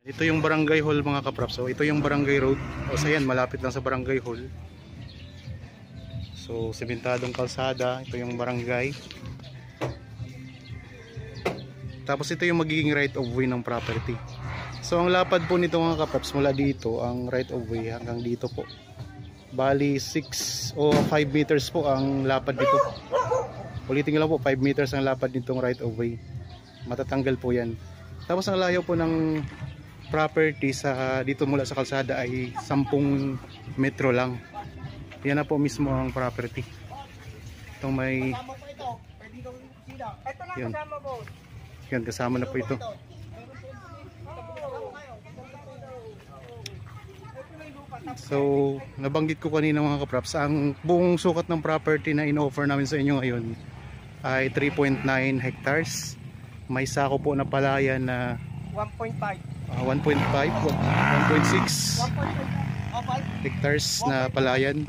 Ito yung barangay hall mga kapraps. So ito yung barangay road. O so yan, malapit lang sa barangay hall. So sementadong kalsada. Ito yung barangay. Tapos ito yung magiging right of way ng property. So ang lapad po nito mga kapraps, mula dito ang right of way hanggang dito po. Bali 6 o 5 meters po ang lapad dito. Ulitin ko lang po, 5 meters ang lapad nitong right of way. Matatanggal po yan. Tapos ang layo po ng property sa dito mula sa kalsada ay 10 metro lang. Yan na po mismo ang property. Itong may yun. Yan, kasama na po ito. So nabanggit ko kanina mga kapraps, ang buong sukat ng property na in-offer namin sa inyo ngayon ay 3.9 hectares. May sako po na palayan na 1.5 1.6 hectares na palayan.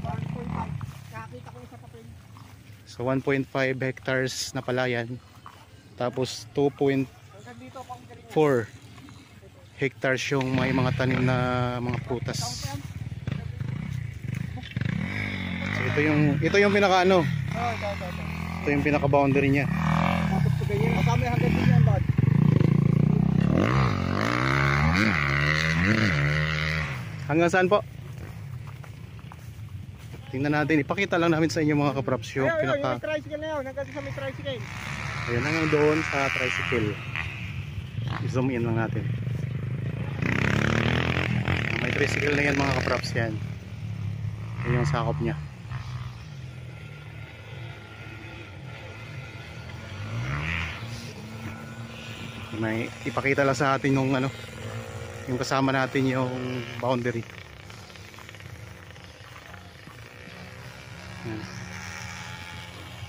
So 1.5 hectares na palayan. Tapos 2.4 hectares yung may mga tanim na mga prutas. So ito yung pinaka ano. Ito yung pinaka boundary niya. Hanggang saan po? Tingnan natin, ipakita lang namin sa inyo mga kapraps yung pinaka... Yung tricycle na yun, hanggang sa may tricycle. Ayan, hanggang doon sa tricycle. I-zoom in lang natin. May tricycle na yan mga kapraps yan. Yan yung sakop niya. May ipakita lang sa atin yung ano, yung kasama natin yung boundary. Yan.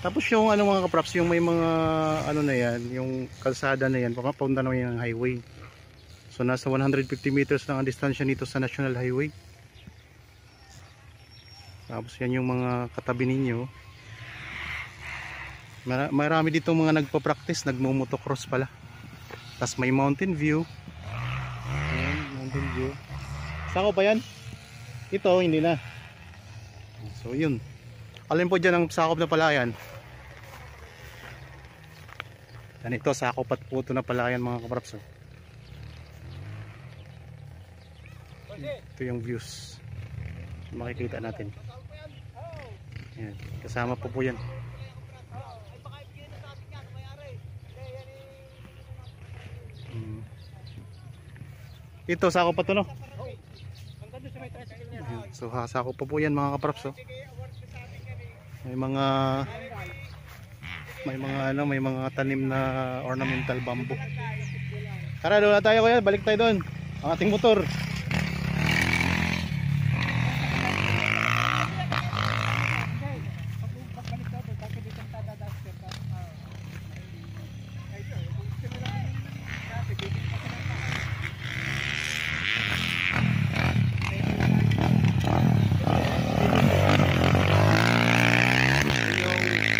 Tapos yung ano mga kapraps, yung may mga ano na yan, yung kalsada na yan, papunta naman yung highway. So nasa 150 meters lang ang distansya nito sa National Highway. Tapos yan yung mga katabi ninyo. Marami dito mga nagpa-practice, nagmo-motocross pala. Tapos may mountain view. Ayan, mountain view. Sako pa yan? Ito, hindi na. So yun. Alin po dyan ang sakop na palayan? Ganito, sakop at puto na palayan mga kapraps. Ito yung views. Makikita natin. Ayan, kasama po yan. Ito, sako pa to no? So sako pa po yan mga kapraps. May mga ano, may mga tanim na ornamental bamboo. Tara, doon na tayo kuya, balik tayo doon. Ang ating motor.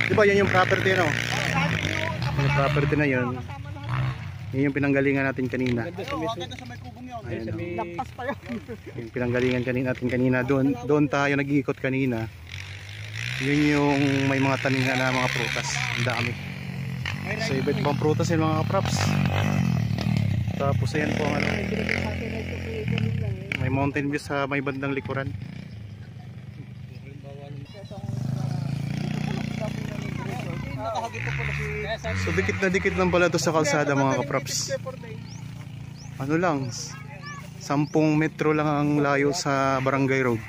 Diba yan yung property no? Yung property na yun. Yun yung pinanggalingan natin kanina. Ayan, Lampas pa yun. yung pinanggalingan natin kanina. Doon tayo nag-iikot kanina. Yun yung may mga tanim na mga prutas. Ang dami. So iba't ibang prutas yung mga props. Tapos ayan po ano, may mountain view sa may bandang likuran. So dikit na dikit lang pala to sa kalsada mga kapraps. Ano lang, 10 metro lang ang layo sa barangay road.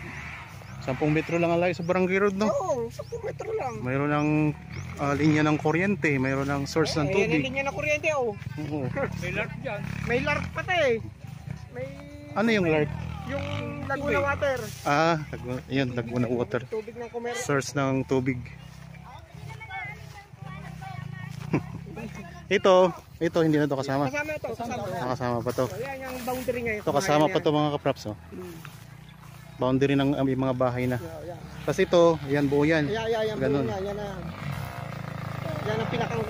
10 metro lang ang layo sa barangay road no? Oo, 10 metro lang. Mayroon ng linya ng kuryente, mayroon ng source ng tubig. May linya ng kuryente oh. Oo. May lark dyan. May lark pati. May... Ano yung lark? Yung Laguna Water. Ah, yun, Laguna Water. Tubig ng commerce. Source ng tubig. Ito hindi na to kasama. Kasama ito, kasama. Nakasama pa to. Ayan yung boundary ngayon. Ito kasama pa to mga kapraps oh. Boundary ng mga bahay na. Kasi ito, yan buo yan. Yan ganun. Yan ang pinakang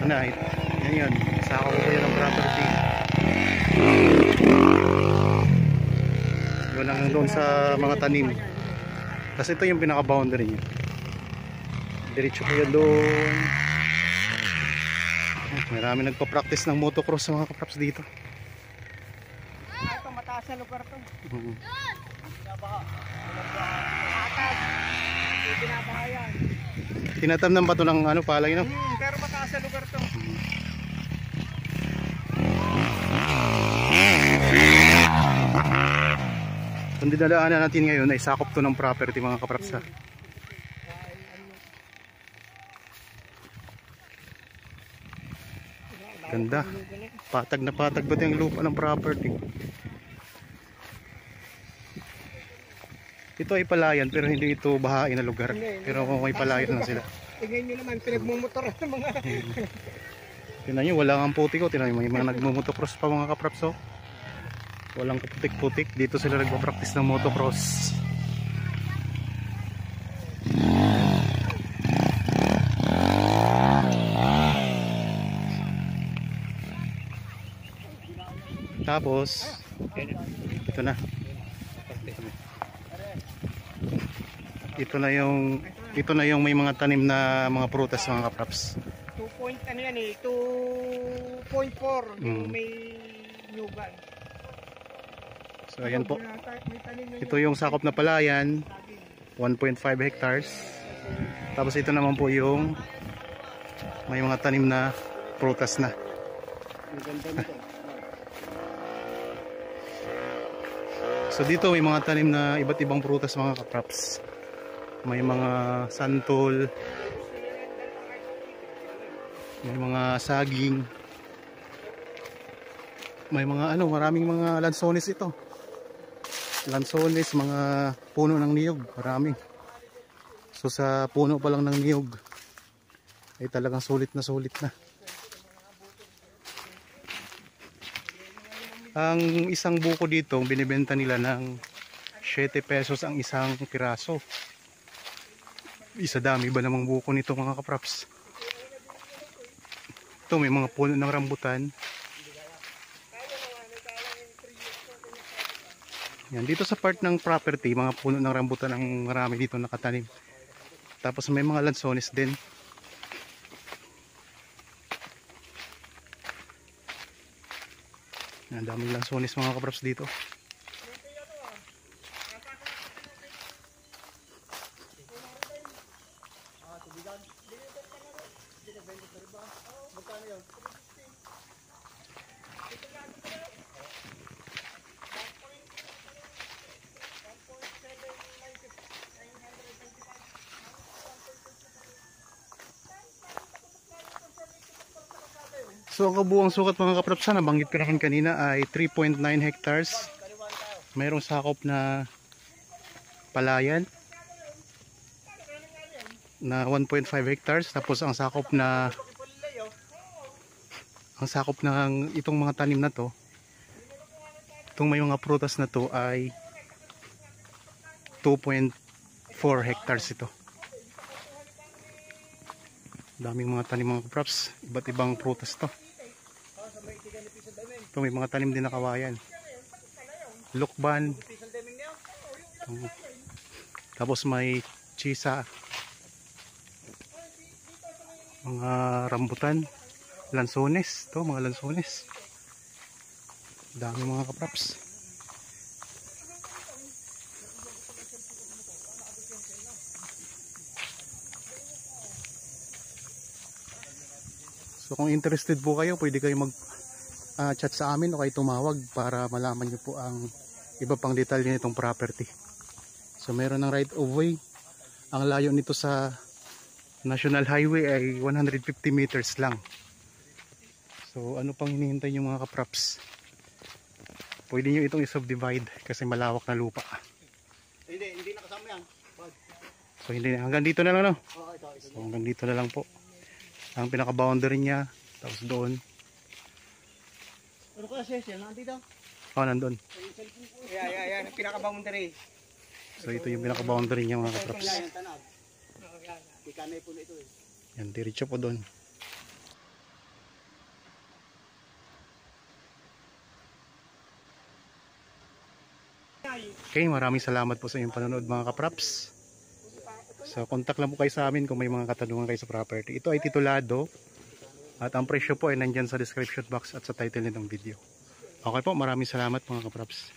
Yan yun. Sako ko yan ang property. hanggang doon sa mga tanim. Kasi ito yung pinaka-boundary niya. Diretso kayo doon. Marami nagpa-practice ng motocross sa mga kapraps dito. Ito mataas na lugar to. Binabahayan. Tinatamnan ba ito ng ano, palay, no? Pero mataas na lugar to. Kung dinadaanan natin ngayon ay sakop to ng property mga kapraps ha. Ganda. Patag na patag ba ito yung lupa ng property? Ito ay palayan pero hindi ito bahain na lugar. Pero may palayan na sila. Tingnan nyo naman, pinagmumotor ng mga... Tingnan nyo, wala nga putik ko. Tingnan nyo, may mga nagmumotocross pa mga kapraps oh. Walang putik-putik. Dito sila nagpa-practice ng motocross. Tapos ito na. Ito na yung may mga tanim na mga prutas mga kapraps. 2 point ano yan eh, 2.4 yung may nyugan. So ayan po. Ito yung sakop na palayan, 1.5 hectares. Tapos ito naman po yung may mga tanim na prutas na. So dito may mga tanim na iba't ibang prutas mga kapraps. May mga santol, may mga saging, may mga ano, maraming mga lansones ito. Lansones, mga puno ng niyog, marami. So sa puno pa lang ng niyog ay talagang sulit na sulit na. Ang isang buko dito binibenta nila ng 7 pesos ang isang piraso. Isa dami ba namang buko nito mga kapraps. Ito may mga puno ng rambutan. Yan, dito sa part ng property, mga puno ng rambutan ang marami dito nakatanim. Tapos may mga lansones din. Ang daming lansones mga kapraps dito. So ang kabuuang sukat mga kapraps na nabanggit ko na kanina ay 3.9 hectares. Mayroong sakop na palayan na 1.5 hectares. Tapos ang sakop ng itong mga tanim na to, itong may mga prutas na to ay 2.4 hectares ito. Daming mga tanim mga kapraps, iba't ibang prutas to. Ito may mga tanim din na kawayan, lukban, tapos may chisa, mga rambutan, lansones, to mga lansones. Dami mga kapraps. So kung interested po kayo, pwede kayo mag-chat sa amin o kayo tumawag para malaman nyo po ang iba pang detalye nitong property. So meron ng right of way. Ang layo nito sa National Highway ay 150 meters lang. So ano pang hinihintay nyo mga kapraps? Pwede nyo itong i-subdivide kasi malawak na lupa. Hindi nakasama yan. So hindi, hanggang dito na lang no? So hanggang dito na lang po ang pinaka-boundary niya. Tapos doon. Ano kaya session? Nandito? Oh, nandun. Yan, pinaka-boundary. So ito yung pinaka-boundary niya mga kapraps. Yan, diretso po doon. Okay, maraming salamat po sa inyong panonood mga kapraps. So contact lang po kayo sa amin kung may mga katanungan kayo sa property. Ito ay titulado at ang presyo po ay nandyan sa description box at sa title nitong video. Okay po, maraming salamat mga kapraps.